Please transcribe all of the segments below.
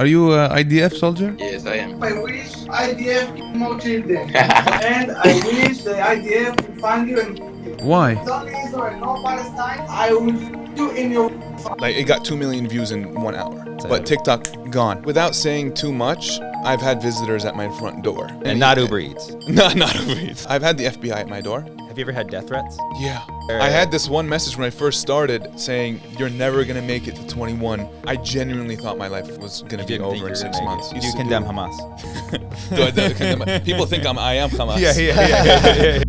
Are you a IDF soldier? Yes, I am. I wish IDF kill more children. And I wish the IDF will find you and kill you. Why? It's only Israel, no Palestine. I will you in your. Like, it got 2 million views in 1 hour. But TikTok, gone. Without saying too much, I've had visitors at my front door. And not Uber Eats. Not Uber Eats. I've had the FBI at my door. Have you ever had death threats? Yeah. I had this one message when I first started saying, "You're never gonna make it to 21." I genuinely thought my life was gonna be over in 6 months. You do condemn Hamas. Do I condemn? People think I am Hamas. Yeah.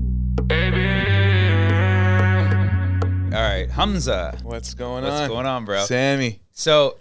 All right, Hamzah. What's going What's on? going on, bro? Sammy. So,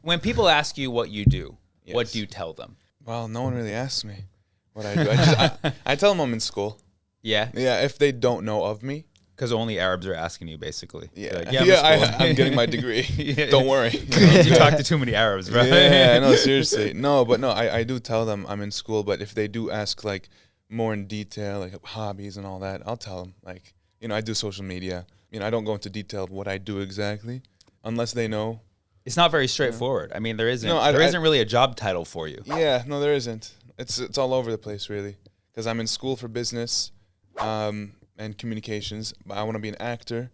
when people ask you what you do, what Yes. do you tell them? Well, no one really asks me what I do. I tell them I'm in school. Yeah, Yeah, if they don't know of me. because only Arabs are asking you, basically. Yeah, They're like, I'm in school. I'm getting my degree. Don't worry. You talk to too many Arabs, bro. Yeah, no, seriously. No, I do tell them I'm in school, but if they do ask, like, more in detail, like hobbies and all that, I'll tell them, like, I do social media. I don't go into detail of what I do exactly unless they know. It's not very straightforward. I mean, there isn't really a job title for you. Yeah, no, there isn't. It's all over the place, really, because I'm in school for business and communications. But I want to be an actor,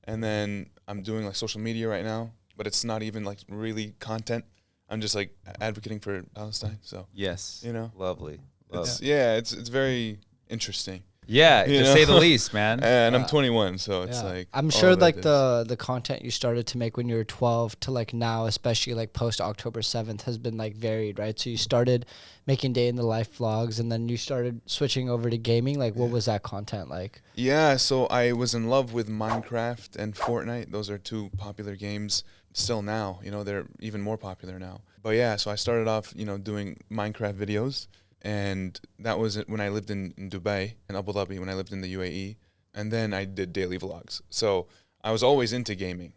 and then I'm doing like social media right now, but it's not even like really content. I'm just like advocating for Palestine. So Yes. Lovely. it's very interesting. Yeah, to say the least, man. And I'm 21, so it's like I'm all sure of like it the content you started to make when you were 12 to like now, especially like post October 7th, has been like varied, right? So you started making day in the life vlogs, and then you started switching over to gaming. Like, what was that content like? Yeah, so I was in love with Minecraft and Fortnite. Those are two popular games still now. They're even more popular now. But yeah, so I started off, doing Minecraft videos. And that was when I lived in Dubai, in Abu Dhabi, when I lived in the UAE. And then I did daily vlogs. So I was always into gaming,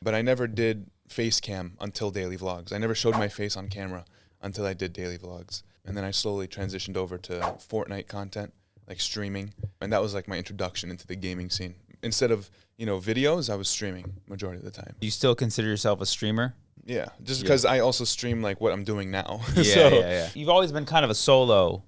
but I never did face cam until daily vlogs. I never showed my face on camera until I did daily vlogs. And then I slowly transitioned over to Fortnite content, like streaming. And that was like my introduction into the gaming scene. Instead of, videos, I was streaming majority of the time. Do you still consider yourself a streamer? Yeah, just because I also stream like what I'm doing now. Yeah. You've always been kind of a solo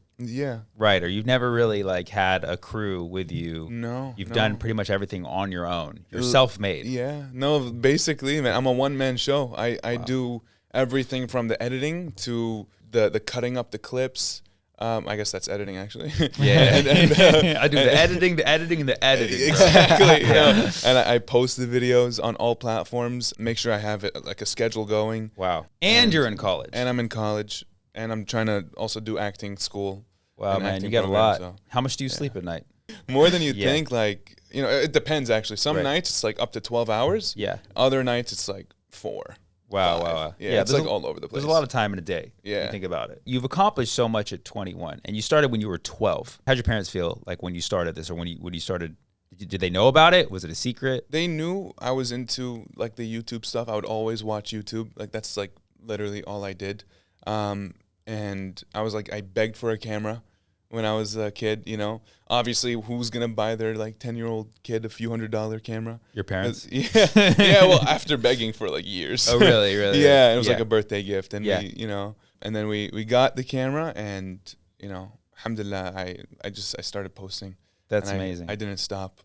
writer. You've never really like had a crew with you. No. You've done pretty much everything on your own. You're self-made. Yeah. No, basically, man, I'm a one-man show. I do everything from the editing to the cutting up the clips. I guess that's editing, actually. Yeah, and I do the editing, and the editing. Exactly. And I post the videos on all platforms. Make sure I have it like a schedule going. Wow. And you're in college. And I'm in college, and I'm trying to also do acting school. Wow, man, you got a lot. So. How much do you sleep at night? More than you think. Like, it depends actually. Some nights it's like up to 12 hours. Yeah. Other nights it's like 4. Wow. Yeah, it's like all over the place. There's a lot of time in a day. Yeah. If you think about it. You've accomplished so much at 21, and you started when you were 12. How'd your parents feel like when you started this, or when you started? Did they know about it? Was it a secret? They knew I was into like the YouTube stuff. I would always watch YouTube. Like that's like literally all I did. And I was like, I begged for a camera when I was a kid, Obviously, who's going to buy their like 10-year-old kid a few $100 camera? Your parents? Yeah, well, after begging for like years. Oh, really? Yeah, it was like a birthday gift. And and then we got the camera, and, alhamdulillah, I started posting. That's amazing. I didn't stop.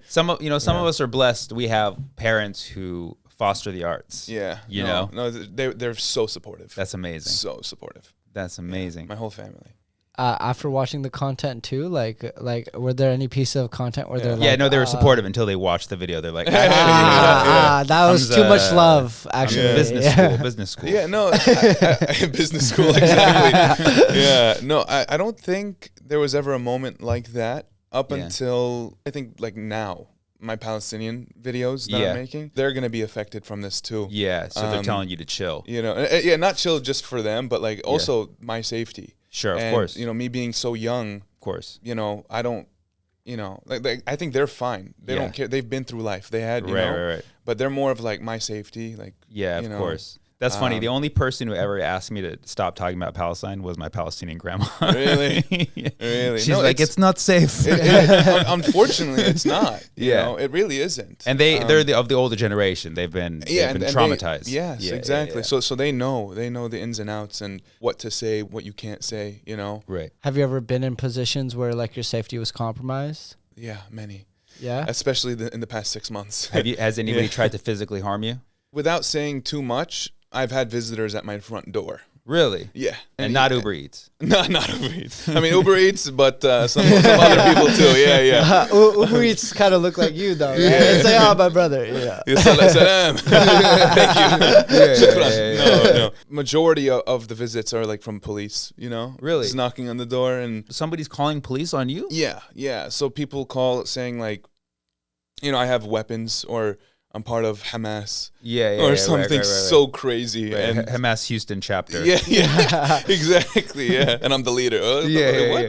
Some of us are blessed. We have parents who foster the arts. Yeah. No, they're so supportive. That's amazing. So supportive. That's amazing. My whole family. After watching the content too, like were there any piece of content where they're like, they were supportive until they watched the video. They're like, that was too much love. Actually, business school. Yeah, no, business school, exactly. Yeah, no, I don't think there was ever a moment like that up until I think like now. My Palestinian videos that I'm making, they're gonna be affected from this too. Yeah, so they're telling you to chill. Not chill just for them, but like also my safety. Sure, of course. Me being so young. Of course. I don't. Like I think they're fine. They don't care. They've been through life. They had, right. But they're more of like my safety. Like of course. That's funny. The only person who ever asked me to stop talking about Palestine was my Palestinian grandma. Really? Yeah. Really? She's like, it's not safe. Unfortunately, it's not. You Yeah. know, it really isn't. And they're of the older generation. They've been traumatized. Yes, Yeah, exactly. yeah. So they know the ins and outs and what to say, what you can't say. You know. Right. Have you ever been in positions where like your safety was compromised? Yeah, many. Yeah. Especially in the past 6 months. Has anybody tried to physically harm you? Without saying too much, I've had visitors at my front door. Really? Yeah. And not Uber Eats. No, not Uber Eats. I mean, Uber Eats, but some other people too. Yeah, yeah. Uber Eats kind of look like you though. Right? It's like, oh, my brother. Yeah. Salam. Thank you. Yeah. No. Majority of the visits are like from police, you know? Really? Just knocking on the door and... Somebody's calling police on you? Yeah. So people call saying like, you know, I have weapons or... I'm part of Hamas, or something so crazy, Right. and Hamas Houston chapter. yeah, exactly, yeah, and I'm the leader.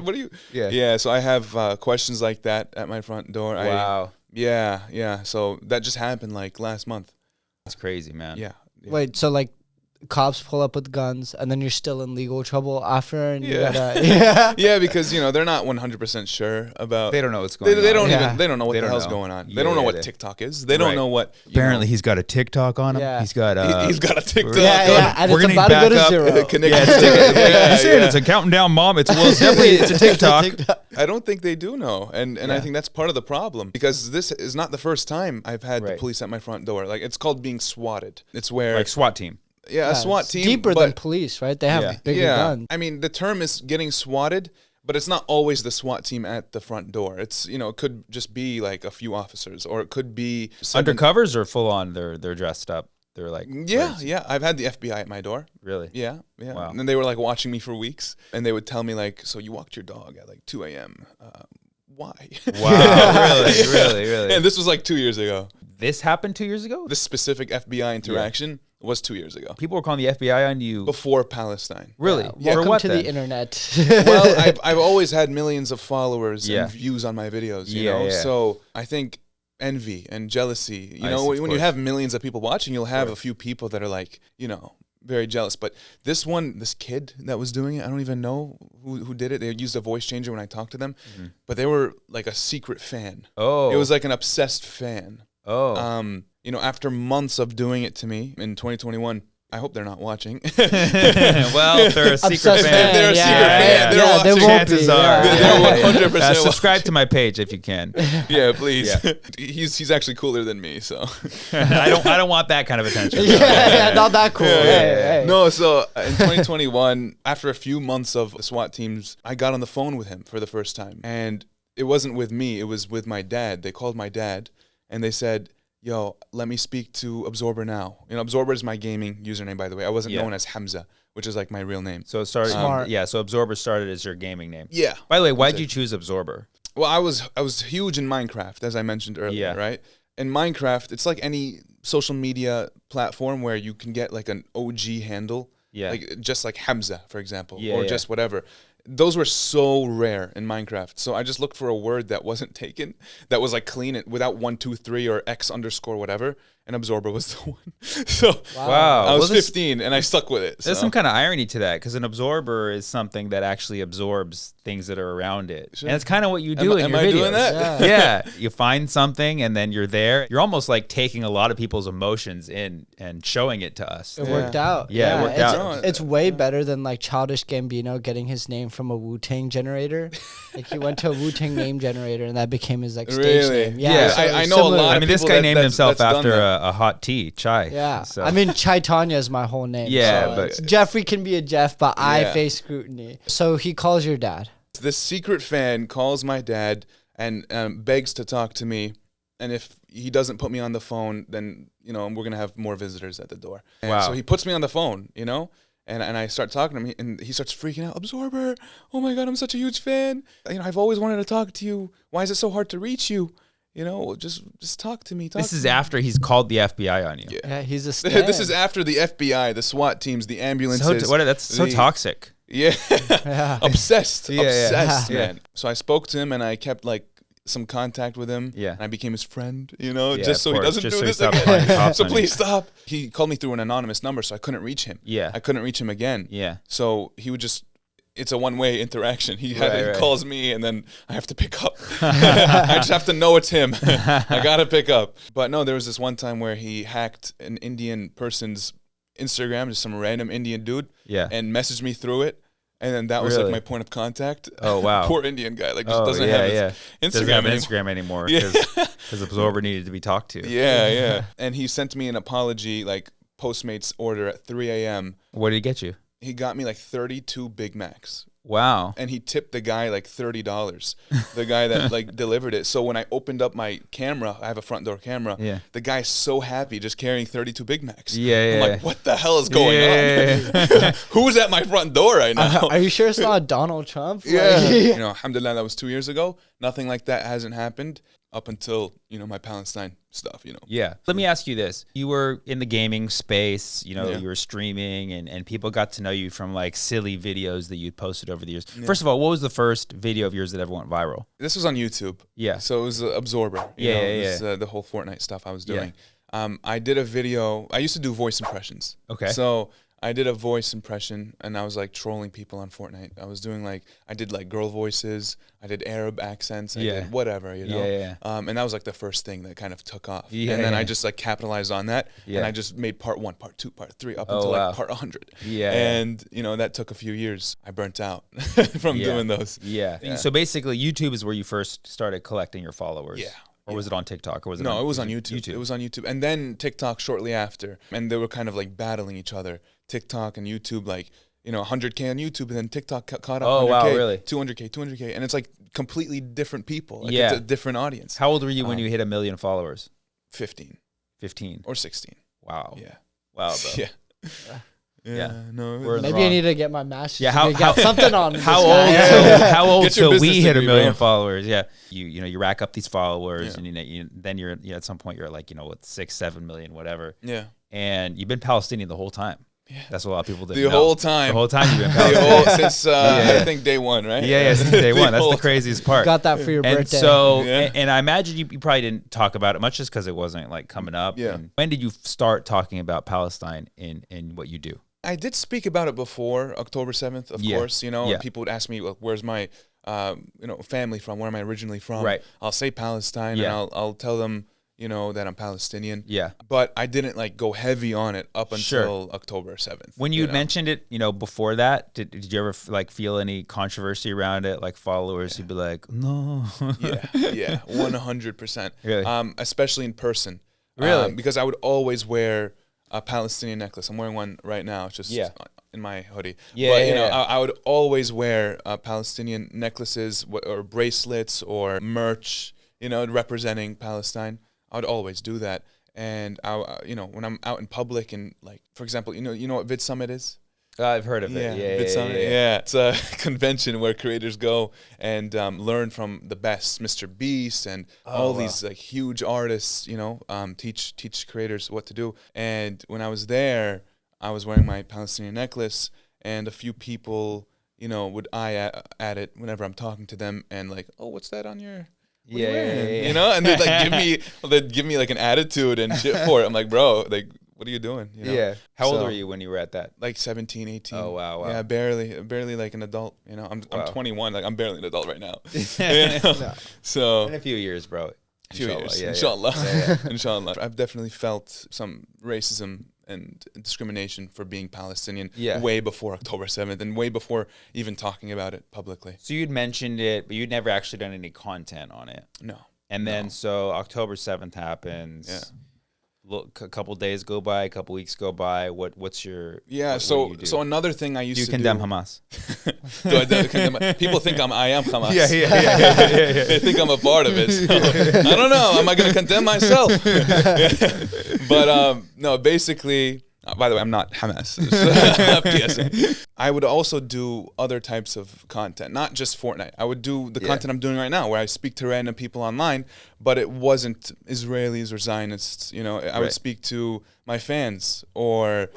What are you? Yeah. So I have questions like that at my front door. Wow. Yeah. So that just happened like last month. That's crazy, man. Yeah. Wait, so like cops pull up with guns and then you're still in legal trouble after and you Yeah. gotta Yeah, because you know they're not 100% sure about. They don't know what's going on. They don't Yeah. even. They don't know what They the don't hell's know. going on. Yeah, They don't know yeah, what they- TikTok is. They don't Right. know what. Apparently, he's got a TikTok on him. Yeah. He's got he's got a TikTok. yeah, and We're it's gonna about to go back to up. zero. Yeah, You saying it's a counting down, mom? It's definitely it's a TikTok. I don't think they do know, and I Yeah. think that's part of the problem because this is not the first time I've had the Right. police at my front door. Like it's called being swatted. It's where Like SWAT team. a SWAT it's team deeper but than police, right? They have Yeah. bigger guns. I mean, the term is getting swatted, but it's not always the SWAT team at the front door. It's it could just be like a few officers, or it could be Undercovers or full on? They're dressed up. They're like Yeah. I've had the FBI at my door. Really? Yeah. Wow. And they were like watching me for weeks, and they would tell me like, "So you walked your dog at like 2 a.m. Why?" Wow. Really. And this was like 2 years ago. This happened 2 years ago. This specific FBI interaction was 2 years ago, People were calling the FBI on you. before Palestine. Really? Yeah. For Welcome what to then? the internet. Well, I've always had millions of followers Yeah. and views on my videos, you Yeah, know? yeah. So I think envy and jealousy, I see, of when you course. have millions of people watching, you'll have course. a few people that are like, very jealous. But this kid that was doing it, I don't even know who did it. They used a voice changer when I talked to them, but they were like a secret fan. Oh. It was like an obsessed fan. Oh. After months of doing it to me in 2021, I hope they're not watching. Well, if they're a secret Obsessed fan. They're a yeah, secret yeah, fan. They're yeah, they watching. won't be. Chances are. Yeah. They're 100% Subscribe to my page if you can. Yeah, please. Yeah. He's actually cooler than me, so. I don't want that kind of attention. yeah, not that cool. Yeah, Hey. No, so in 2021, after a few months of SWAT teams, I got on the phone with him for the first time. And it wasn't with me, it was with my dad. They called my dad and they said, "Yo, let me speak to Absorber now." Absorber is my gaming username, by the way. I wasn't known as Hamzah, which is like my real name. So it started. Smart. So Absorber started as your gaming name. Yeah. By the way, why'd you choose Absorber? Well, I was huge in Minecraft, as I mentioned earlier, Yeah. right? In Minecraft, it's like any social media platform where you can get like an OG handle. Yeah. Like just like Hamzah, for example, Yeah, or yeah. just whatever. Those were so rare in Minecraft. So I just looked for a word that wasn't taken, that was like clean, without 1, 2, 3 or X underscore whatever. And Absorber was the one. So Wow. I was Well, this- 15 and I stuck with it. There's so. some kind of irony to that because an absorber is something that actually absorbs things that are around it. Sure. And it's kind of what you do in am your I videos. doing that? Yeah. You find something and then you're there. You're almost like taking a lot of people's emotions in and showing it to us. It worked out. Yeah, it worked out. It's way better than like Childish Gambino getting his name from a Wu-Tang generator. Like he went to a Wu-Tang name generator and that became his like stage Really? name. Yeah. so I it's know a similar. lot I of mean, this people guy named that's himself done after that. a hot tea, chai. Yeah. So. I mean, Chai Tanya is my whole name. Yeah, so but- it's- Jeffrey can be a Jeff, but I Yeah. face scrutiny. So he calls your dad. This secret fan calls my dad and begs to talk to me. And if he doesn't put me on the phone, then, we're going to have more visitors at the door. And Wow. So he puts me on the phone, and I start talking to him, and he starts freaking out. "Absorber, oh my God, I'm such a huge fan. I've always wanted to talk to you. Why is it so hard to reach you? Just talk to me. This is after he's called the FBI on you. Yeah. Yeah, he's a stan. This is after the FBI, the SWAT teams, the ambulances. That's so the- toxic. Yeah. Yeah. Obsessed. Yeah, yeah. Obsessed, Yeah. man. So I spoke to him and I kept like some contact with him. Yeah. And I became his friend, you know, Yeah, just so of he course. doesn't Just do so he this stops again. calling cops So on you. please stop. He called me through an anonymous number, so I couldn't reach him. Yeah. I couldn't reach him again. Yeah. So he would just, it's a one-way interaction. He Right. calls me, and then I have to pick up. I just have to know it's him. I gotta pick up. But no, there was this one time where he hacked an Indian person's Instagram, just some random Indian dude, Yeah. and messaged me through it. And then that was Really? like my point of contact. Oh, wow. Poor Indian guy, like just Oh, doesn't yeah, have yeah. his Doesn't Instagram have anymore. Instagram anymore Yeah. because Absorber needed to be talked to. Yeah. And he sent me an apology, like Postmates order at 3 a.m. What did he get you? He got me like 32 Big Macs. Wow. And he tipped the guy like $30, the guy that like delivered it. So when I opened up my camera, I have a front door camera. Yeah. The guy's so happy just carrying 32 Big Macs. Yeah, I'm yeah. like, what the hell is going Yeah. on? Who's at my front door right now? Are you sure it's not Donald Trump? Yeah. Like- You know, alhamdulillah, that was 2 years ago. Nothing like that hasn't happened up until, you know, my Palestine stuff, you know. Yeah. Let me ask you this. You were in the gaming space, you know, Yeah. you were streaming and people got to know you from like silly videos that you'd posted over the years. First of all, what was the first video of yours that ever went viral? This was on YouTube. Yeah. So it was Absorber. You Yeah, know, yeah, it was, yeah. the whole Fortnite stuff I was Yeah. doing. I did a video. I used to do voice impressions. Okay. So I did a voice impression, and I was like trolling people on Fortnite. I was doing like, I did like girl voices. I did Arab accents. I Yeah. did whatever, you know. Yeah. And that was like the first thing that kind of took off. Yeah, And then I yeah. just like capitalized on that. Yeah. And I just made part 1, part 2, part 3 up Oh, until wow. like part 100. Yeah. And, you know, that took a few years. I burnt out from Yeah. doing those. Yeah. Yeah. So basically YouTube is where you first started collecting your followers. Yeah. Or was it on TikTok? Or was it No, it was on YouTube. YouTube. It was on YouTube. And then TikTok shortly after. And they were kind of like battling each other. TikTok and YouTube, like, you know, 100K on YouTube, and then TikTok caught up. Oh, 100K, wow, really? 200K. And it's like completely different people. Like, Yeah. it's a different audience. How old were you when you hit 1 million followers? 15 15. or 16. Wow. Yeah. Wow, bro. Yeah. Yeah. No. We're in the Maybe I wrong. need to get my master's. Yeah, to get something on. How this old? guy. Till, how old Get your till we business hit a degree, million bro. followers? Yeah, you know you rack up these followers, Yeah. and then you're at some point you're like, you know, what, 6, 7 million, whatever, Yeah. and you've been Palestinian the whole time. Yeah. That's what a lot of people didn't The know. whole time. The whole time you've been The Palestinian. whole, since, Yeah. I think day one, right? yeah, since day one. That's whole the craziest part. Got that for your And birthday. so, Yeah. and I imagine you probably didn't talk about it much just because it wasn't like coming up. Yeah. And when did you start talking about Palestine in what you do? I did speak about it before October 7th, of Yeah. course. You know, Yeah. people would ask me, like, "Where's my, you know, family from? Where am I originally from?" Right. I'll say Palestine, Yeah. and I'll tell them, you know, that I'm Palestinian. Yeah. But I didn't like go heavy on it up until Sure. October 7th. When you know? mentioned it, you know, before that, did you ever like feel any controversy around it? Like followers who'd be like, no. yeah, 100%. Really? Especially in person. Really? Because I would always wear a Palestinian necklace. I'm wearing one right now. It's just Yeah. in my hoodie. Yeah, But, yeah, you know, yeah. I would always wear Palestinian necklaces or bracelets or merch, you know, representing Palestine. I would always do that. And, you know, when I'm out in public and, like, for example, you know what Vid Summit is? I've heard of it. Vid Summit. Yeah, it's a convention where creators go and learn from the best, Mr. Beast and all these like huge artists. You know, teach creators what to do. And when I was there, I was wearing my Palestinian necklace, and a few people, you know, would eye at it whenever I'm talking to them, and like, oh, what's that on your? What are you wearing?" You know, and they'd like give me like an attitude and shit for it. I'm like, bro, like, what are you doing? You know? Yeah. How old So- were you when you were at that? Like 17, 18. Oh, wow. Yeah, barely like an adult. You know, I'm Wow. 21. Like I'm barely an adult right now. You know? So In a few years, bro. a few Inshallah, years, yeah, yeah. inshallah, Yeah, yeah. inshallah. I've definitely felt some racism and discrimination for being Palestinian Yeah. way before October 7th and way before even talking about it publicly. So you'd mentioned it, but you'd never actually done any content on it. No. And then so October 7th happens. Yeah. Look, a couple days go by, a couple weeks go by. What's your Yeah, what so do you do? so another thing I used Do you to condemn do. Hamas? Do I condemn? People think I am Hamas. yeah. They think I'm a part of it. So, I don't know. Am I going to condemn myself? But no, basically. By the way, I'm not Hamas. PSA. I would also do other types of content, not just Fortnite. I would do the content I'm doing right now, where I speak to random people online, but it wasn't Israelis or Zionists. You know, I would Right. speak to my fans or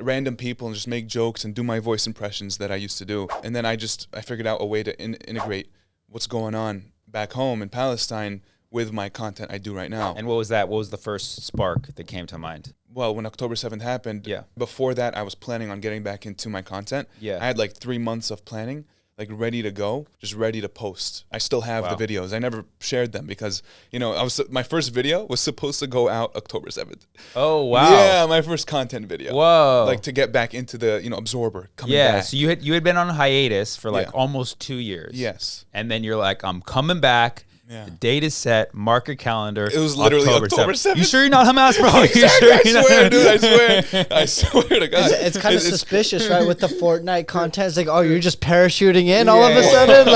random people and just make jokes and do my voice impressions that I used to do. And then I figured out a way to integrate what's going on back home in Palestine with my content I do right now. And what was that? What was the first spark that came to mind? Well, when October 7th happened, before that, I was planning on getting back into my content. Yeah. I had like 3 months of planning, like ready to go, just ready to post. I still have the videos. I never shared them because, you know, my first video was supposed to go out October 7th. Oh, wow. Yeah, my first content video. Whoa. Like to get back into the, you know, absorber. Coming back. So you had been on hiatus for like almost 2 years. Yes. And then you're like, I'm coming back. Yeah. The date is set. Mark your calendar. It was literally October 7th. You sure you're not Hamas, bro? Exactly. You sure I swear, dude. I swear. I swear to God. It's kind of suspicious, right? With the Fortnite content, it's like, oh, you're just parachuting in all of a sudden.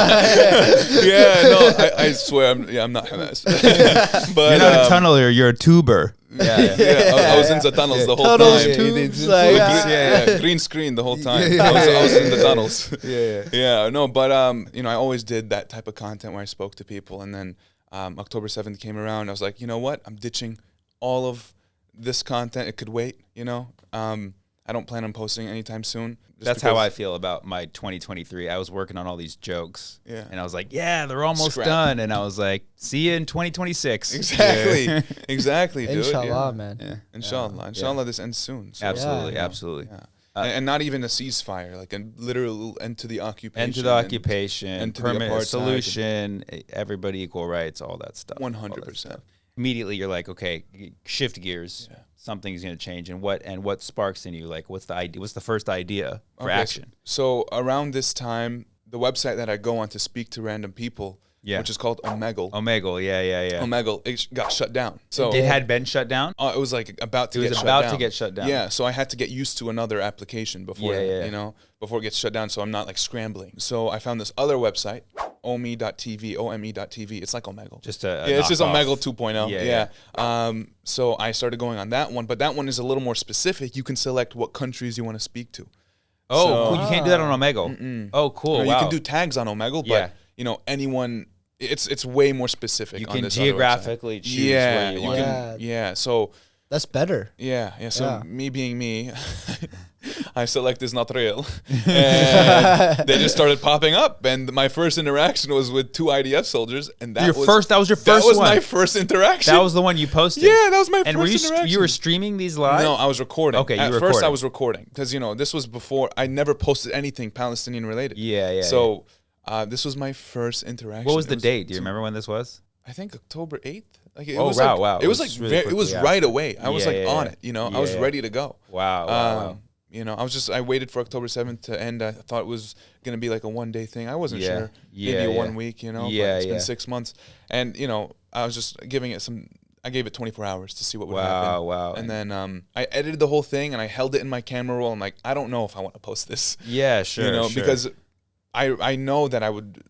I swear, I'm not Hamas. But you're not a tunneler. You're a tuber. I was in the tunnels the whole Tunnels, time. tubes, Green screen the whole time. I was in the tunnels. No, but you know, I always did that type of content where I spoke to people, and then October 7th came around. I was like, you know what? I'm ditching all of this content. It could wait. You know, I don't plan on posting anytime soon. That's how I feel about my 2023. I was working on all these jokes, and I was like, "Yeah, they're almost done." And I was like, "See you in 2026." Exactly, exactly, dude. Inshallah, man. Yeah. Inshallah, this ends soon. So. Absolutely. And not even a ceasefire, like a literal end to the occupation. End to the occupation, end to permanent the apartheid. solution, everybody equal rights, all that stuff. 100%. Immediately, you're like, okay, shift gears. Yeah. Something's going to change. And what sparks in you? Like, what's the idea? What's the first idea for action? So around this time, the website that I go on to speak to random people, which is called Omegle. Omegle, yeah. Omegle, it got shut down. So it had been shut down? It was like about to get shut down. Yeah, so I had to get used to another application before, you know, before it gets shut down, so I'm not like scrambling. So I found this other website, ome.tv. It's like Omegle. Just it's just Omegle 2.0. So I started going on that one, but that one is a little more specific. You can select what countries you want to speak to. Oh, cool. You can't do that on Omegle. Oh, cool. You can do tags on Omegle, but you know, anyone. It's way more specific. You on can this geographically choose where you want. So that's better. So me being me, I select is not real, and they just started popping up. And my first interaction was with 2 IDF soldiers, and that was your first. That was my first interaction. That was the one you posted. Yeah, that was my first interaction. And you were streaming these live? No, I was recording. Okay, at first I was recording because you know this was before I never posted anything Palestinian related. So. This was my first interaction. What was the date? Do you remember when this was? I think October 8th. Like It was like really it was right away. I was on it. You know, I was ready to go. Wow. You know, I waited for October 7th to end. I thought it was gonna be like a 1-day thing. I wasn't sure. Maybe 1 week. You know. But it's been 6 months, and you know, I was just giving it some. I gave it 24 hours to see what would happen. Wow. And then I edited the whole thing and I held it in my camera roll. I'm like, I don't know if I want to post this. Yeah, sure. You know, because I know that I would,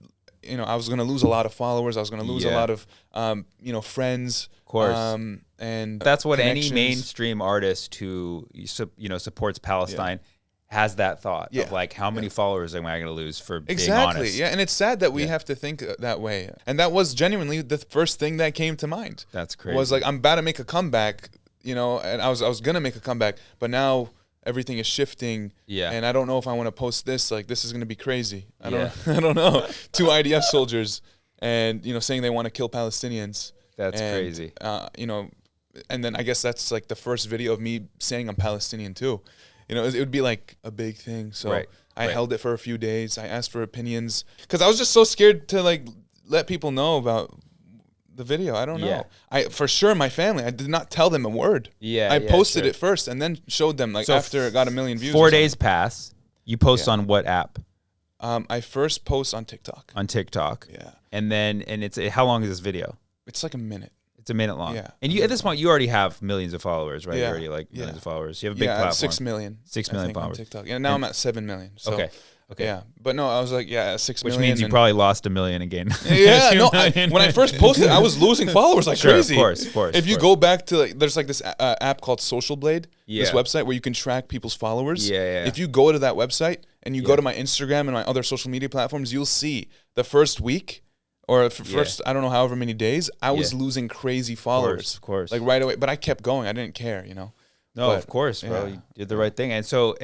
you know, I was going to lose a lot of followers. I was going to lose a lot of, you know, friends. Of course. And that's what any mainstream artist who, you know, supports Palestine has that thought of like, how many followers am I going to lose for being honest? Yeah, and it's sad that we have to think that way. And that was genuinely the first thing that came to mind. That's crazy. Was like, I'm about to make a comeback, you know, and I was going to make a comeback, but now everything is shifting, and I don't know if I want to post this. Like, this is going to be crazy. I don't know. 2 IDF soldiers, and you know, saying they want to kill Palestinians. That's crazy. You know, and then I guess that's like the first video of me saying I'm Palestinian too. You know, it would be like a big thing. So I held it for a few days. I asked for opinions because I was just so scared to like let people know about the video. I don't know. For sure, my family, I did not tell them a word. I posted it first and then showed them like after it got 1 million views. 4 days pass. You post on what app? I first post on TikTok. On TikTok. Yeah. And then it's how long is this video? It's like a minute. It's a minute long. Yeah. And you at this point you already have millions of followers, right? Yeah. You already like millions of followers. You have a big platform. 6 million. 6 million followers. On TikTok. Yeah. Now I'm at 7 million. So. Okay. Yeah, but no, I was like, 6 million. Which means you probably lost 1 million again. Yeah, no. When I first posted, I was losing followers like crazy. Of course. If you go back to like, there's like this app called Social Blade, this website where you can track people's followers. If you go to that website and you go to my Instagram and my other social media platforms, you'll see the first week or first, I don't know, however many days, I was losing crazy followers. Of course. Like right away, but I kept going. I didn't care, you know. No, But, of course, bro. yeah. You did the right thing. And so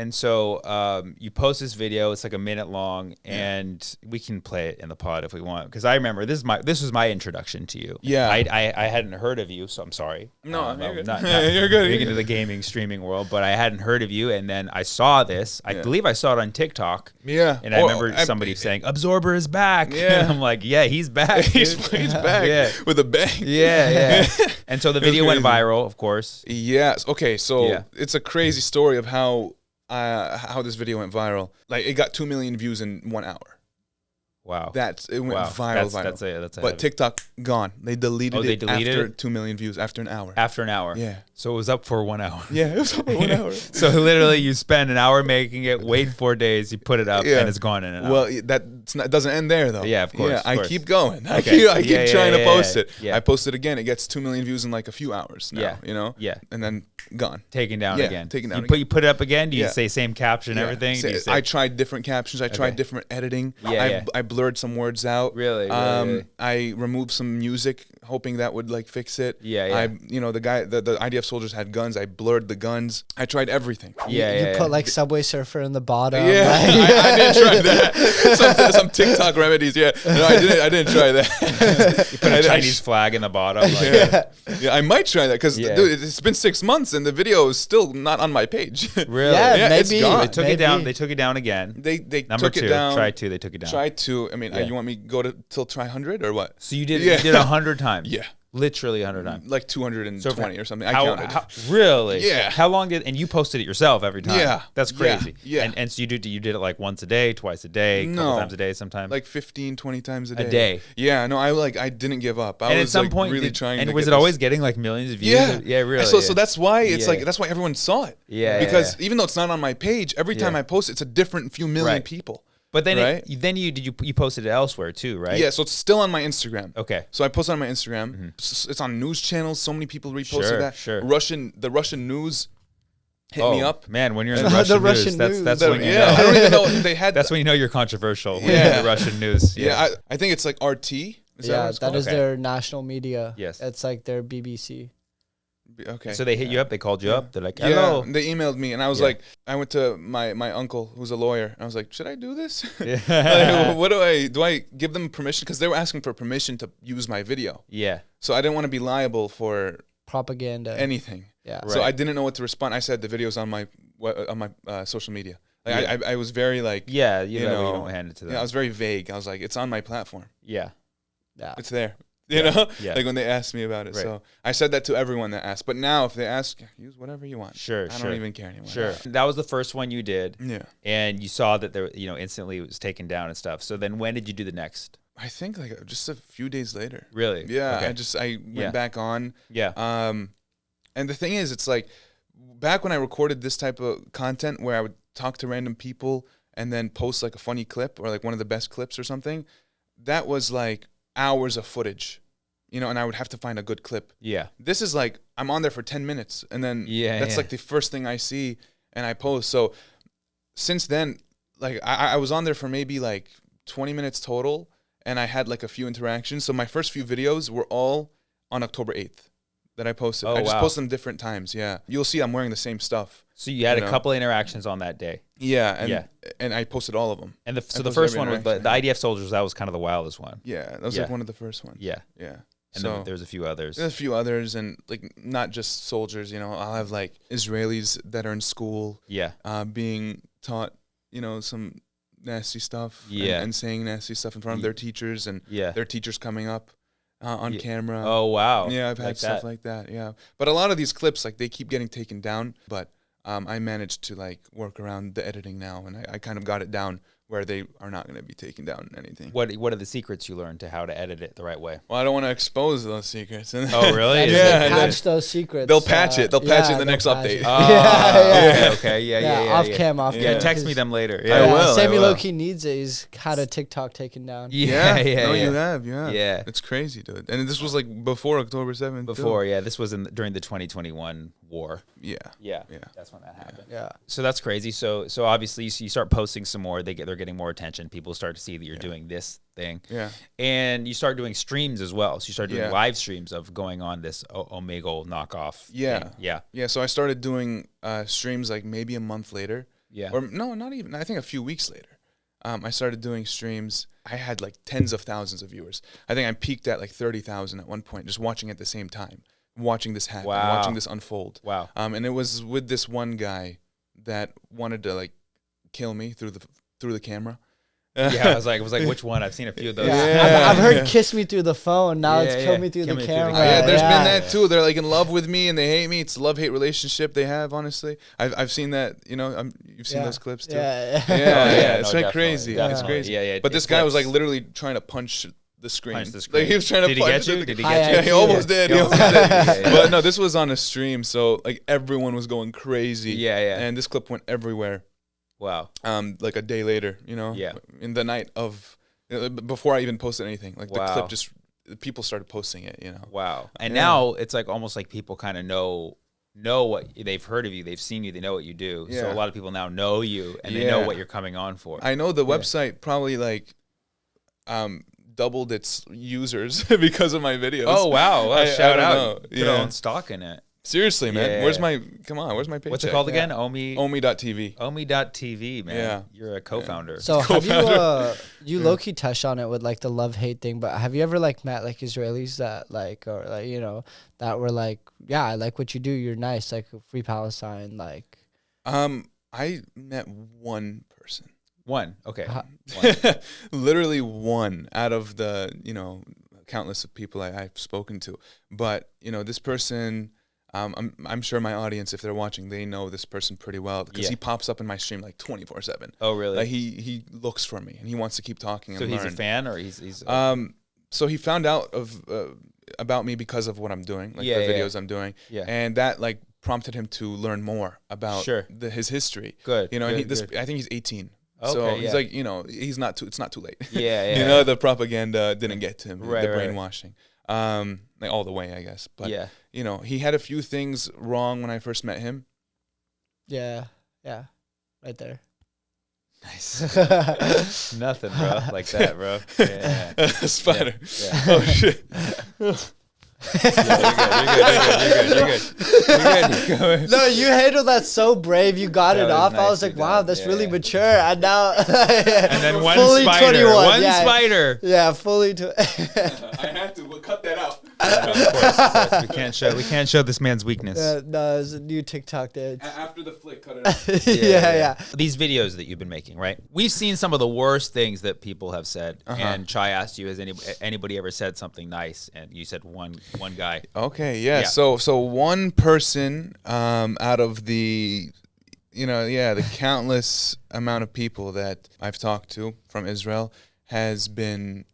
you post this video. It's like a minute long, and we can play it in the pod if we want. Because I remember this was my introduction to you. Yeah. I hadn't heard of you, so I'm sorry. No, you're good. Not You're good. big into the gaming streaming world, but I hadn't heard of you, and then I saw this. I believe I saw it on TikTok. Yeah. And I remember somebody saying Absorber is back. Yeah. And I'm like, yeah, he's back. he's dude. back Yeah. with a bang. Yeah. And so the video went crazy. viral, of course. Yes. Okay. So Yeah. it's a crazy story of how this video went viral. Like it got 2 million views in 1 hour. Wow. It went viral. That's a but heavy- TikTok gone. They deleted they it deleted after it? 2 million views after an hour. after an hour. Yeah. So it was up for 1 hour. Yeah, it was over 1 hour. So literally, you spend an hour making it, wait 4 days, you put it up, Yeah. and it's gone in an hour. Well, doesn't end there though. Yeah, of course, Yeah, of I course. keep going. I Okay. keep Yeah, trying to post yeah, it. yeah. I post it again. It gets 2 million views in like a few hours now. Yeah. You know. Yeah. And then gone. Taken down Yeah, again. taken down You put it up again. Do you Yeah. say same caption, Yeah. everything? Do you say, I tried different captions. I tried Okay. different editing. Yeah. I blurred some words out. Really? I removed some music, hoping that would like fix it. Yeah. The IDF soldiers had guns. I blurred the guns. I tried everything. You put like Subway Surfer in the bottom. Yeah, like- I didn't try that. some TikTok remedies. Yeah, no, I didn't try that. You put a Chinese flag in the bottom. Like, Yeah, I might try that because Yeah. dude, it's been 6 months and the video is still not on my page. Really? Yeah, Yeah, it's maybe. gone. They took it down. They took it down again. They Number took two. it down. Try two. They took it down. Try to. I mean, Yeah. you want me to go to till try 100 or what? So you did Yeah. you did 100 times. Yeah, Literally 100 times. like 220 or something. I How, counted. really? Yeah. How long did and you posted it yourself every time? Yeah. That's Yeah. crazy. Yeah. And so you did it like once a day, twice a day, a couple No. times a day, sometimes. Like 15, 20 times a day. A day. Yeah, no, I didn't give up. I and was at some like, point, really trying. and to was get it always this- getting like millions of views? Yeah, Yeah, really. So yeah. that's why it's Yeah. like that's why everyone saw it. Yeah, because yeah. even though it's not on my page, every time Yeah. I post, it's a different few million Right. people. But then right? you posted it elsewhere too, right? Yeah, so it's still on my Instagram. Okay. So I posted on my Instagram. It's on news channels. So many people reposted Sure, that. sure. The Russian news hit me up. Man, when you're in The the Russian, Russian news, news. that's The- when you yeah, know. I don't even know they had. That's when you know you're controversial. When Yeah. you're in the Russian news. yeah, I think it's like RT. Is Yeah, what it's that called? is Okay. their national media. Yes. It's like their BBC. Okay. So they hit you up. They called you up. They're like, Yeah, "Hello." they emailed me, and I was Yeah. like, I went to my uncle who's a lawyer, and I was like, should I do this? Yeah. Like, what do I give them permission? Because they were asking for permission to use my video, Yeah. so I didn't want to be liable for Propaganda. anything. Yeah. Right. So I didn't know what to respond. I said the video's on my social media. Like Yeah. I was very like Yeah. You You know, you know, don't hand it to them. yeah, I was very vague. I was like, it's on my platform. Yeah. Yeah. It's there. You know, Yeah. like when they asked me about it. Right. So I said that to everyone that asked. But now, if they ask, use whatever you want. Sure. I sure. don't even care anymore. Sure. That was the first one you did, Yeah. and you saw that there, instantly it was taken down and stuff. So then, when did you do the next? I think like just a few days later. Really? Yeah. Okay. I went Yeah. back on. Yeah. And the thing is, it's like back when I recorded this type of content where I would talk to random people and then post like a funny clip or like one of the best clips or something, that was like hours of footage, and I would have to find a good clip. Yeah. This is like I'm on there for 10 minutes and then Yeah, that's yeah. like the first thing I see and I post. So since then, like I was on there for maybe like 20 minutes total and I had like a few interactions. So my first few videos were all on October 8th that I posted. Oh, I just wow. posted them different times. Yeah. You'll see I'm wearing the same stuff. So you had You a know? couple interactions on that day, Yeah. And, Yeah. and I posted all of them. and so the posted first every one was the interaction. IDF soldiers. That was kind of the wildest one. Yeah. That was Yeah. like one of the first ones. Yeah. Yeah. And So then there's a few others. there's a few others and like not just soldiers, I'll have like Israelis that are in school. Yeah. Being taught, some nasty stuff. Yeah. And saying nasty stuff in front of their teachers and Yeah. their teachers coming up on Yeah. camera. Oh wow. Yeah, I've had Like stuff that. like that. Yeah. But a lot of these clips, like they keep getting taken down. But I managed to like work around the editing now and I kind of got it down where they are not going to be taken down anything. What are the secrets you learned to how to edit it the right way? Well, I don't want to expose those secrets. Oh really? And Is they Yeah, it- patch those secrets. They'll patch it. They'll patch it in the they'll next patch update. it. Oh, yeah. okay. Yeah. Off cam. Yeah, Yeah. text me them later. I Yeah. will. Sammy will. Loki needs it. He's had a TikTok taken down. Yeah. No, Yeah. you have. Yeah. It's crazy, dude. And this was like before October 7th. too. Before, yeah, this was during the 2021 war. Yeah. Yeah, Yeah. that's when that happened. Yeah. So that's crazy. So obviously you start posting some more. They're getting more attention. People start to see that you're doing this thing. Yeah. And you start doing streams as well. So you start doing Yeah. live streams of going on this Omegle knockoff. Yeah. thing. Yeah. Yeah. So I started doing streams like maybe a month later. Yeah. Or no, not even. I think a few weeks later. I started doing streams. I had like tens of thousands of viewers. I think I peaked at like 30,000 at one point, just watching at the same time, watching this happen, Wow. watching this unfold. Wow. And it was with this one guy that wanted to like kill me through the camera. Yeah, I was like, which one? I've seen a few of those. Yeah. I've heard "Kiss Me Through the Phone." Now it's "Kill Me Through Kill the Me Through the Camera." Camera. Yeah, there's been Yeah. that too. They're like in love with me and they hate me. It's a love-hate relationship they have. Honestly, I've seen that. You know, you've seen Yeah. those clips too. Yeah. Yeah, Oh, yeah, it's no, like definitely, crazy. It's definitely. crazy. Yeah, yeah. But this it guy was like flips. literally trying to punch the screen. Punch the screen. Like he was trying to Did he punch get you? it. Did he Hi, get you? Yeah, he almost did. He almost did. Yeah. But no, this was on a stream, so like everyone was going crazy. Yeah, yeah. And this clip went everywhere. Wow. Like a day later, you know. Yeah. In the night of, before I even posted anything, like the Wow. clip just people started posting it. You know. Wow. And Yeah. now it's like almost like people kind of know what they've heard of you, they've seen you, they know what you do. So Yeah. a lot of people now know you and they know Yeah. what you're coming on for. I know the website probably like doubled its users because of my videos. Oh wow! Well, I shout don't out! know. Put Yeah. own stock in it. Seriously, man. Yeah. Where's my paycheck? What's it called again? Yeah. Omi.tv, Omi.tv. man. Yeah. You're a co-founder. So have you Co-founder. you low key touched on it with like the love hate thing, but have you ever like met like Israelis that like or like that were like, yeah, I like what you do, you're nice, like free Palestine, like I met one person. One. Okay. Huh. One. Literally one out of the, countless of people I've spoken to. But, this person, I'm sure my audience, if they're watching, they know this person pretty well because Yeah. he pops up in my stream like 24/7. Oh really? Like he looks for me and he wants to keep talking So and he's learn. a fan, or he's So he found out about me because of what I'm doing, like Yeah, the yeah, videos I'm doing. Yeah. And that like prompted him to learn more about Sure. his history. Good, And good, good. I think he's 18. Okay, So yeah. he's like, it's not too late. Yeah, yeah. The propaganda didn't get to him, Right, the right. brainwashing. Like all the way, I guess. But Yeah. he had a few things wrong when I first met him. yeah, right there. Nice. Nothing, bro. Like that, bro. Yeah. A spider. Yeah. Oh shit. You're good. No, you handled that so brave. You got That it was off. I was nicely like, wow, done. that's Yeah, really yeah. mature. And now, And then one fully spider. 21. One yeah. spider. Yeah, fully. I had to cut that out. Of course. We can't show this man's weakness. No, it's a new TikTok dance. After the flick, cut it out. yeah. These videos that you've been making, right? We've seen some of the worst things that people have said. And Chai asked you, has anybody ever said something nice? And you said one guy. Okay, yeah. Yeah. So one person out of the the countless amount of people that I've talked to from Israel has been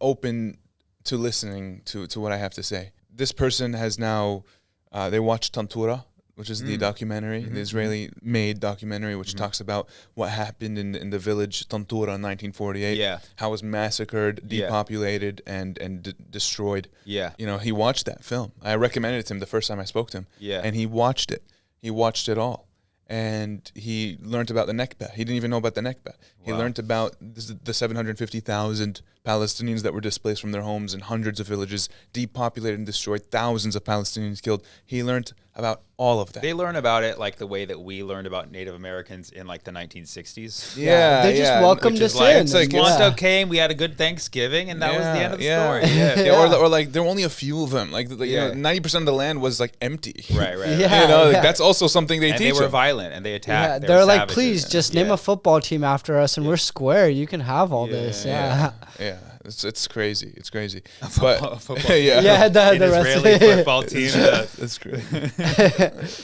open to listening to what I have to say. This person has now they watched Tantura, which is the documentary, the Israeli-made documentary, which talks about what happened in the village Tantura in 1948. Yeah. How it was massacred, Yeah. depopulated, and destroyed. Yeah. He watched that film. I recommended it to him the first time I spoke to him. Yeah. And he watched it. He watched it all. And he learned about the Nakba. He didn't even know about the Nakba. He Wow. learned about the 750,000 Palestinians that were displaced from their homes in hundreds of villages, depopulated and destroyed, thousands of Palestinians killed. He learned about all of that. They learn about it like the way that we learned about Native Americans in like the 1960s. Yeah, they just welcomed Which is us like, in. it's like- Squanto came, we had a good Thanksgiving, and that was the end of the story. Yeah. Or like there were only a few of them. Like Yeah. 90% of the land was like empty. Right. Yeah. Like, that's also something they And teach they were them. violent and they Yeah, attacked. they're were like, savages. please just name Yeah. a football team after us, and we're square. You can have all this. Yeah. Yeah. It's crazy. It's crazy. But football yeah. Yeah, the An rest Israeli of it. football team, That's great.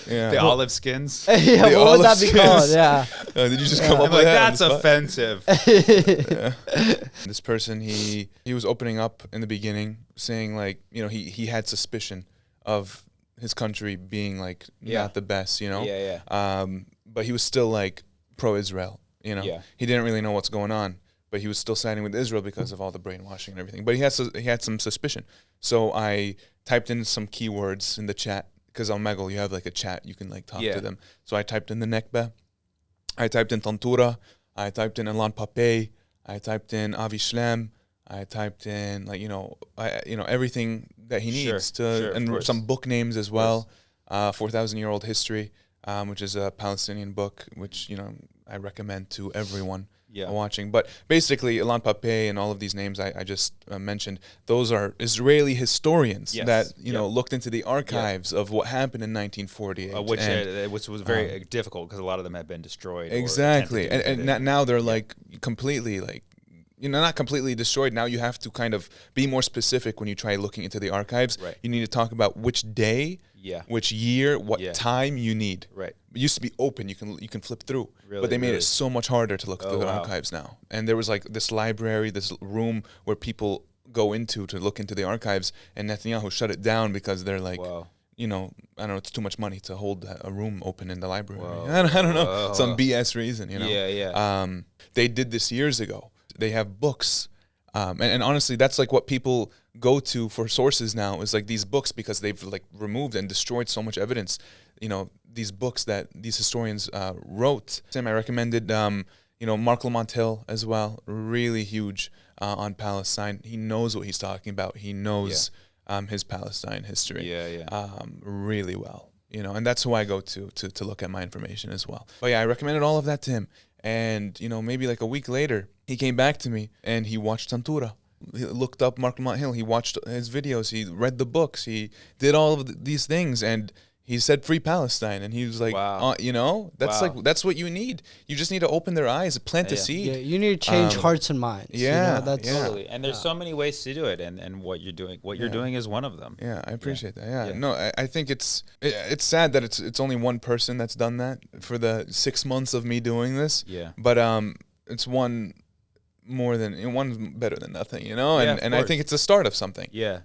Yeah. the olive skins. Yeah, The what would that be olive called? skins. Yeah. Did you just come up I'm with like, that? on that's the spot? offensive. This person, he was opening up in the beginning, saying like, he had suspicion of his country being like Yeah. not the best, Yeah. But he was still like pro-Israel, Yeah. He didn't really know what's going on, but he was still siding with Israel because of all the brainwashing and everything. But he had some suspicion. So I typed in some keywords in the chat because on Omegle you have like a chat, you can like talk Yeah. to them. So I typed in the Nakba, I typed in Tantura, I typed in Alain Papé. I typed in Avi Shlem. I typed in everything that he needs and some book names as well. 4,000-year-old history, which is a Palestinian book, which I recommend to everyone watching. But basically, Alain Papé and all of these names I just mentioned, those are Israeli historians that looked into the archives of what happened in 1948, which was very difficult because a lot of them had been destroyed. Exactly, and now they're like completely not completely destroyed. Now you have to kind of be more specific when you try looking into the archives. Right. You need to talk about which day, which year, what time you need. Right. It used to be open. You can flip through. Really, but they made it so much harder to look through the archives now. And there was like this library, this room where people go into to look into the archives, and Netanyahu shut it down because they're like, I don't know, it's too much money to hold a room open in the library. I don't know, some BS reason, They did this years ago. They have books, and honestly, that's like what people go to for sources now is like these books because they've like removed and destroyed so much evidence. These books that these historians wrote. Sam, I recommended, Mark Lamont Hill as well. Really huge on Palestine. He knows what he's talking about. He knows his Palestine history really well. And that's who I go to look at my information as well. But I recommended all of that to him. And, maybe like a week later, he came back to me and he watched Santura. He looked up Mark Lamont Hill. He watched his videos. He read the books. He did all of these things. And he said free Palestine. And he was like, that's what you need. You just need to open their eyes, plant a seed. Yeah, you need to change hearts and minds. Totally. And there's so many ways to do it. And what you're doing is one of them. Yeah, I appreciate that. Yeah. No, I think it's sad that it's only one person that's done that for the 6 months of me doing this. Yeah. But it's one's better than nothing, and I think it's the start of something. Yeah.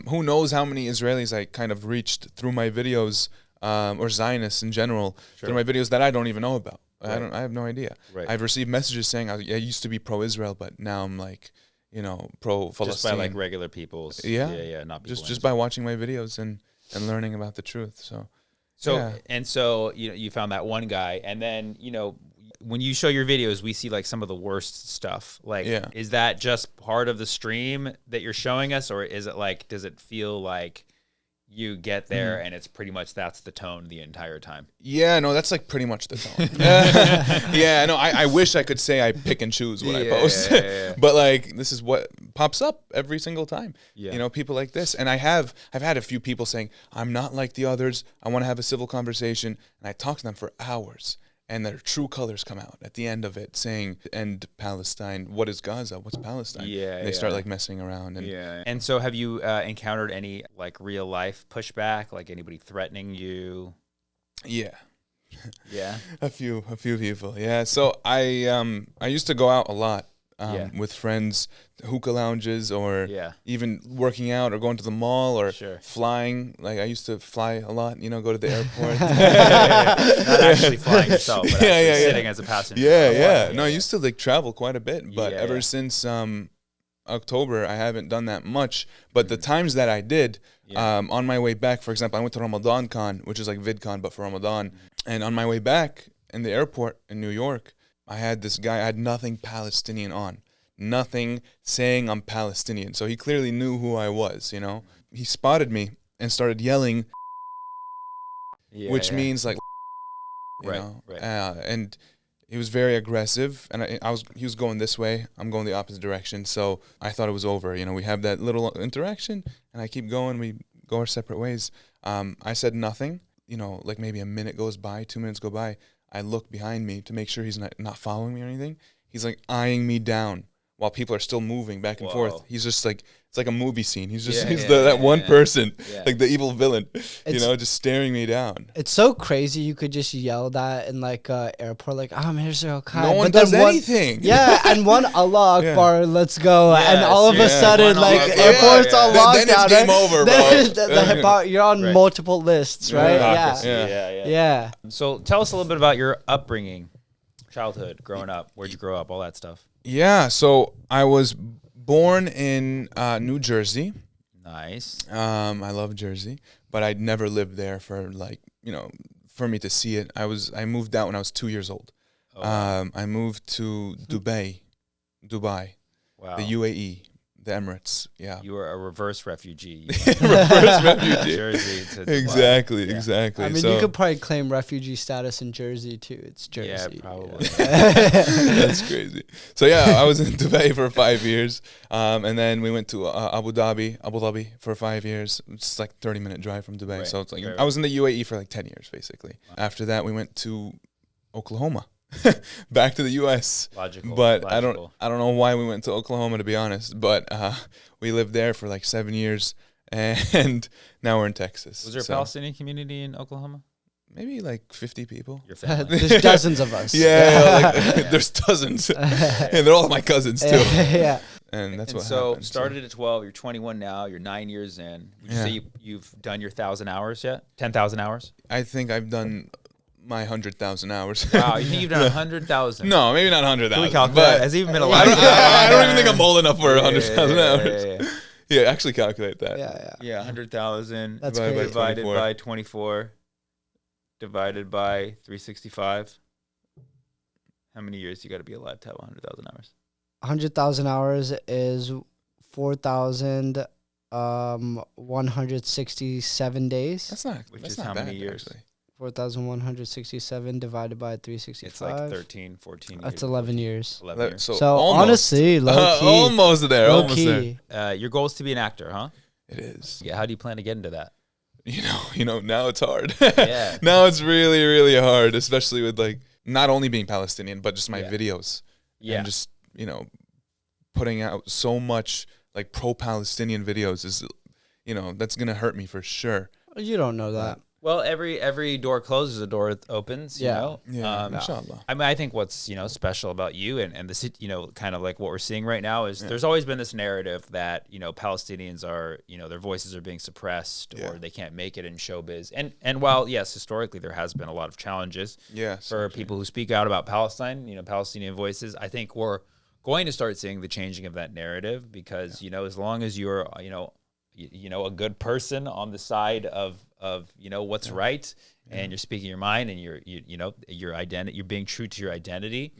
Who knows how many Israelis I kind of reached through my videos, or Zionists in general, through my videos that I don't even know about. Right. I have no idea. Right. I've received messages saying I used to be pro-Israel, but now I'm like, pro-Palestine. Just by like regular people's. Yeah. Not people just by watching my videos and learning about the truth. So you found that one guy, and then when you show your videos, we see like some of the worst stuff. Like, is that just part of the stream that you're showing us, or is it like, does it feel like you get there and it's pretty much that's the tone the entire time? Yeah, no, that's like pretty much the tone. I wish I could say I pick and choose what I post, but like this is what pops up every single time. Yeah. People like this, and I've had a few people saying I'm not like the others. I want to have a civil conversation, and I talk to them for hours. And their true colors come out at the end of it, saying, "End Palestine. What is Gaza? What's Palestine?" And they start like messing around. And so, have you encountered any like real life pushback, like anybody threatening you? Yeah. Yeah. A few people. Yeah. So I used to go out a lot. With friends, hookah lounges, or even working out, or going to the mall, or flying. Like I used to fly a lot, go to the airport. Not actually flying yourself, but actually sitting as a passenger. No, I used to like travel quite a bit, but ever since October, I haven't done that much. But the times that I did, on my way back, for example, I went to Ramadan Con, which is like VidCon, but for Ramadan. And on my way back in the airport in New York, I had this guy, I had nothing Palestinian on. Nothing saying I'm Palestinian. So he clearly knew who I was, He spotted me and started yelling, which means like, Right. And he was very aggressive, and he was going this way, I'm going the opposite direction. So I thought it was over. We have that little interaction, and I keep going. We go our separate ways. I said nothing. Like maybe a minute goes by, 2 minutes go by. I look behind me to make sure he's not following me or anything. He's like eyeing me down while people are still moving back and forth. He's just like, it's like a movie scene. He's just that one person, like the evil villain, just staring me down. It's so crazy. You could just yell that in like airport, like, I'm Israel Khan. No one does anything. Yeah, and one Allah Akbar, let's go. And all of a sudden, like, airports are locked down. Then it's game over, bro. You're on multiple lists, right? Yeah. So tell us a little bit about your upbringing, childhood, growing up. Where'd you grow up? All that stuff. Yeah, so I was born in New Jersey. Nice. I love Jersey, but I'd never lived there for for me to see it. I moved out when I was 2 years old. I moved to Dubai, Wow. the UAE, the Emirates. Yeah. You were a reverse refugee. Reverse refugee. Jersey to Dubai. Exactly, Yeah. exactly. I mean, so, you could probably claim refugee status in Jersey too. It's Jersey. Yeah, probably. That's crazy. So yeah, I was in Dubai for 5 years, and then we went to Abu Dhabi for 5 years. It's like 30-minute drive from Dubai. Right, So it's like right, I was in the UAE for like 10 years basically. After that, we went to Oklahoma, back to the U.S. Logical. But I don't know why we went to Oklahoma, to be honest. But we lived there for like 7 years, and now we're in Texas. Was there a Palestinian community in Oklahoma? Maybe like 50 people. Your family. There's dozens of us. There's dozens. And they're all my cousins too. Yeah. And that's what so happened. started at 12. You're 21 now. You're 9 years in. Would you say you've done your 1,000 hours yet? 10,000 hours? I think I've done my 100,000 hours. Wow, you think you've done 100,000? No, maybe not 100,000. Can we calculate but that? Has he even been I alive? don't even think I'm old enough for 100,000 hours. Yeah, actually calculate that. Yeah, 100,000 That's divided crazy. by 24 divided by 365. How many years you got to be alive to have 100,000 hours? 100,000 hours is 4,167 days. That's not. Which that's is not how bad, many years? Actually. 4,167 divided by 365. It's like 13, 14 years. That's 11 years. 11 years. So almost. honestly, low key. Almost there. Low Almost key. there. Your goal is to be an actor, huh? It is. Yeah. How do you plan to get into that? You know, now it's hard. Yeah. Now it's really, really hard, especially with like not only being Palestinian, but just my videos. Yeah. And just, putting out so much like pro-Palestinian videos is, that's going to hurt me for sure. You don't know that. Well, every door closes, a door opens. You know. Yeah. Inshallah. I mean, I think what's special about you and this kind of like what we're seeing right now is there's always been this narrative that Palestinians are their voices are being suppressed or they can't make it in showbiz. And while yes, historically there has been a lot of challenges for people who speak out about Palestine, Palestinian voices, I think we're going to start seeing the changing of that narrative because as long as you're a good person on the side of what's right and you're speaking your mind and your identity, you're being true to your identity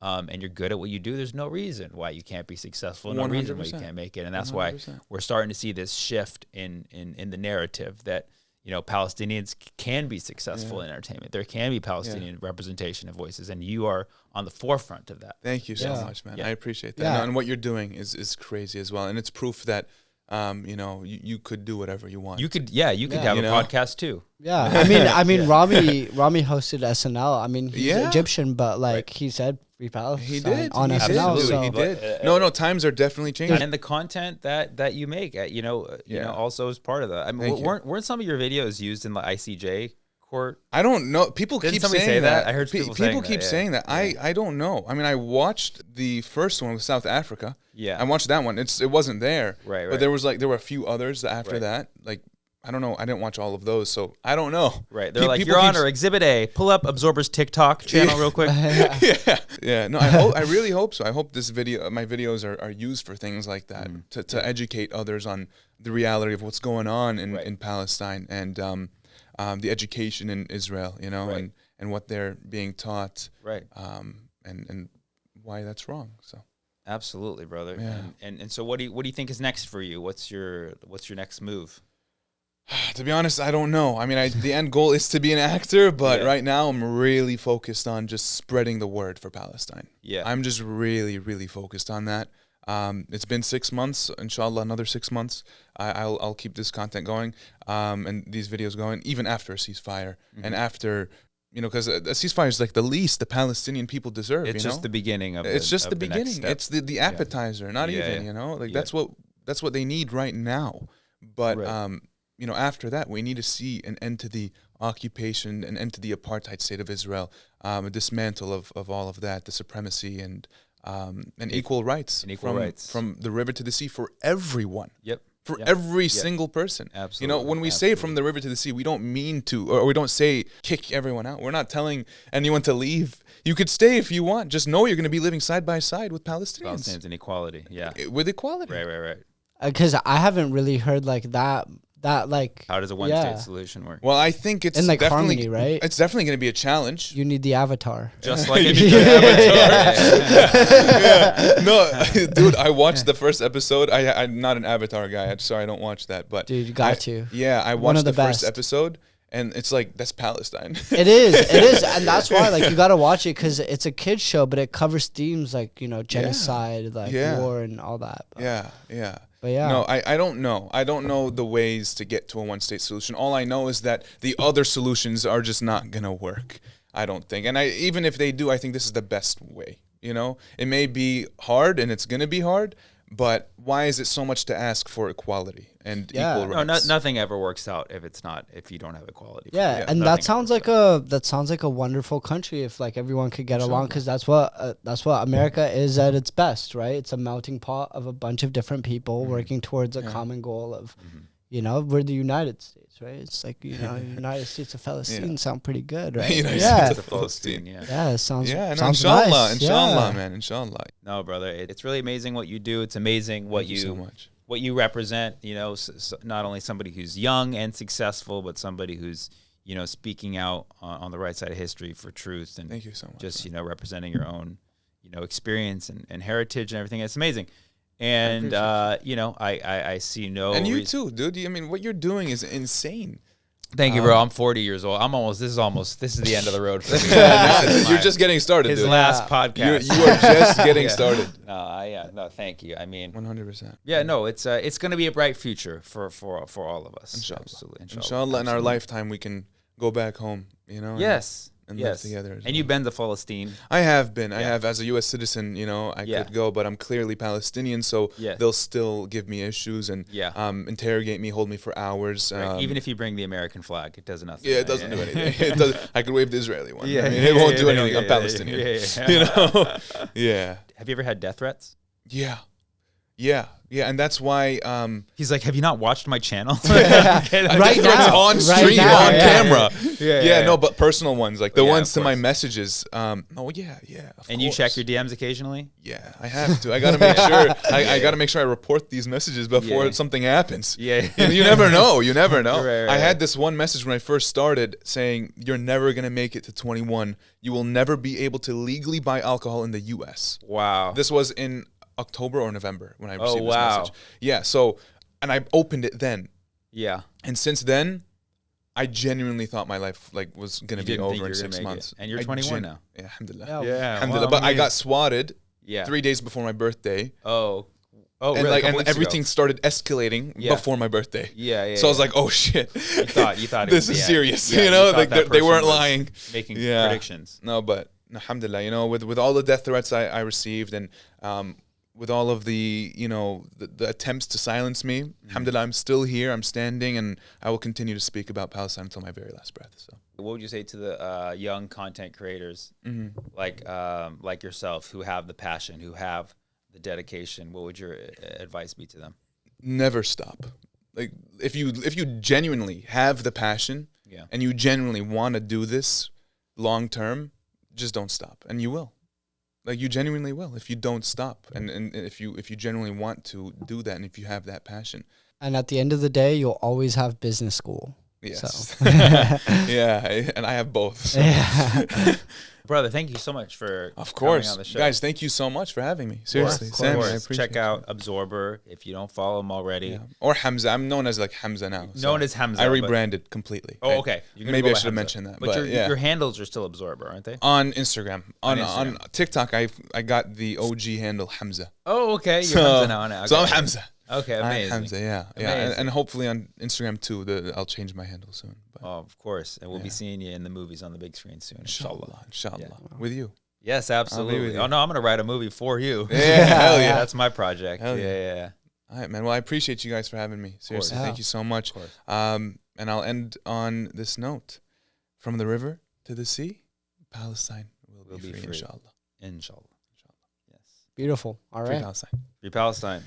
and you're good at what you do, there's no reason why you can't be successful, no reason why you can't make it. And that's 100%. Why we're starting to see this shift in the narrative that Palestinians can be successful in entertainment. There can be Palestinian representation of voices, and you are on the forefront of that. Thank you so much, man. I appreciate that. And what you're doing is crazy as well, and it's proof that you could do whatever you want. You could have a podcast too. Yeah, I mean, Rami hosted SNL. I mean, he's Egyptian, but he said free Palestine he did on he SNL. Did. So. He did. No, times are definitely changing, and the content that you make, also is part of that. I mean, weren't some of your videos used in the ICJ court? I don't know. People keep saying that. I heard people keep saying that. I don't know. I mean, I watched the first one with South Africa. Yeah, I watched that one. It wasn't there. Right. But there were a few others after that. Like, I don't know. I didn't watch all of those, so I don't know. Right. They're like, Your Honor, Exhibit A. Pull up Absorber's TikTok channel real quick. Yeah. No, I really hope so. I hope my videos are used for things like that to educate others on the reality of what's going on in Palestine and the education in Israel, and what they're being taught, and why that's wrong. So. Absolutely, brother. Yeah. And so what do you think is next for you? What's your next move? To be honest, I don't know. I mean, the end goal is to be an actor, but right now I'm really focused on just spreading the word for Palestine. Yeah. I'm just really, really focused on that. It's been 6 months, inshallah, another 6 months. I'll keep this content going, and these videos going, even after a ceasefire and after, because a ceasefire is like the least the Palestinian people deserve. It's just the beginning of it's just the beginning. It's the appetizer, not even, that's what they need right now. But, after that, we need to see an end to the occupation, an end to the apartheid state of Israel, a dismantle of all of that, the supremacy and equal rights. From the river to the sea for everyone. Yep. For every single person. Absolutely. When we say from the river to the sea, we don't mean to, or we don't say kick everyone out. We're not telling anyone to leave. You could stay if you want. Just know you're going to be living side by side with Palestinians. Palestinians and equality. Yeah. With equality. Right. Because I haven't really heard like that that like How does a one-state solution work? Well, I think it's in like definitely harmony, right? It's definitely going to be a challenge. You need the avatar. Just like in No, dude, I watched the first episode. I'm not an Avatar guy. I'm sorry, I don't watch that. But Dude, you got to. Yeah, I One watched of the the first best. episode, and it's like that's Palestine. It is, and that's why like you gotta watch it because it's a kids show, but it covers themes like genocide, like war and all that. But, yeah. But yeah, No, I don't know. I don't know the ways to get to a one-state solution. All I know is that the other solutions are just not gonna work. I don't think, and even if they do, I think this is the best way. You know, it may be hard, and it's gonna be hard. But why is it so much to ask for equality and equal rights? Nothing ever works out if you don't have equality. Yeah, and that sounds like a wonderful country if like everyone could get along, because that's what America is at its best, right? It's a melting pot of a bunch of different people working towards a common goal of, we're the United States, right? It's like United States of Palestine sound pretty good, right? United yeah, States of Palestine. Yeah, it sounds no, sounds inshallah, nice. inshallah, man, inshallah. No, brother, it's really amazing what you do. It's amazing what Thank you so much. What you represent. You know, not only somebody who's young and successful, but somebody who's speaking out on the right side of history for truth. And thank you so much. Just representing your own experience and heritage and everything. It's amazing. And I see no. And you too, dude. I mean, what you're doing is insane. Thank you, bro. I'm 40 years old. This is the end of the road for me. You're just getting started. His dude. last podcast. You are just getting started. No, thank you. I mean, 100%. Yeah, no, it's going to be a bright future for all of us. Inshallah. Absolutely. Inshallah, in our lifetime, we can go back home. Yes. And live together. And you've been to Palestine. I have been. I have, as a U.S. citizen, I could go, but I'm clearly Palestinian, so they'll still give me issues and interrogate me, hold me for hours. Right. Even if you bring the American flag, it does nothing. Yeah, it doesn't do anything. I could wave the Israeli one. Yeah, I mean, it won't do anything. I'm Palestinian. Yeah. Have you ever had death threats? Yeah, and that's why he's like, "Have you not watched my channel?" Right now, on stream, on camera. No, but personal ones, like the ones to my messages. And you check your DMs occasionally? Yeah, I have to. I gotta make sure. I gotta make sure I report these messages before something happens. Yeah, you never know. You never know. Right. I had this one message when I first started saying, "You're never gonna make it to 21. You will never be able to legally buy alcohol in the U.S." Wow. This was in October or November when I received this message. Yeah, so, and I opened it then. Yeah. And since then, I genuinely thought my life was going to be over in 6 months. And you're 21 now. Yeah, alhamdulillah. Alhamdulillah. Well, but I got swatted 3 days before my birthday. Oh, and really? And everything started escalating before my birthday. Yeah. So I was like, oh shit. You thought this is serious. They weren't lying. Making predictions. No, but alhamdulillah, with all the death threats I received and with all of the the attempts to silence me, alhamdulillah, I'm still here. I'm standing, and I will continue to speak about Palestine until my very last breath. So, what would you say to the young content creators like yourself who have the passion, who have the dedication? What would your advice be to them? Never stop. Like if you genuinely have the passion, and you genuinely want to do this long term, just don't stop, and you will. Like you genuinely will if you don't stop, and if you genuinely want to do that, and if you have that passion. And at the end of the day, you'll always have business school. Yes. So. And I have both. So. Yeah. Brother, thank you so much for coming on the show. Guys, thank you so much for having me. Seriously. Of Sam, course. I appreciate Check out Absorber if you don't follow him already. Yeah. Or Hamzah. I'm known as like Hamzah now. Known as Hamzah. I rebranded completely. Oh, okay. Maybe I should have mentioned that. But your handles are still Absorber, aren't they? On Instagram. On TikTok, I got the OG handle Hamzah. Oh, okay. You're Hamzah now. Okay. So I'm Hamzah. Okay, amazing. I'm Hamzah, yeah. And hopefully on Instagram too. I'll change my handle soon. But of course. And we'll be seeing you in the movies on the big screen soon. Inshallah. Yeah. With you. Yes, absolutely. Oh no, I'm gonna write a movie for you. Yeah, hell yeah. That's my project. Yeah. All right, man. Well, I appreciate you guys for having me. Seriously, thank you so much. And I'll end on this note: from the river to the sea, Palestine will be free, inshallah. Inshallah. Yes. Beautiful. All right. Free Palestine. Free Palestine.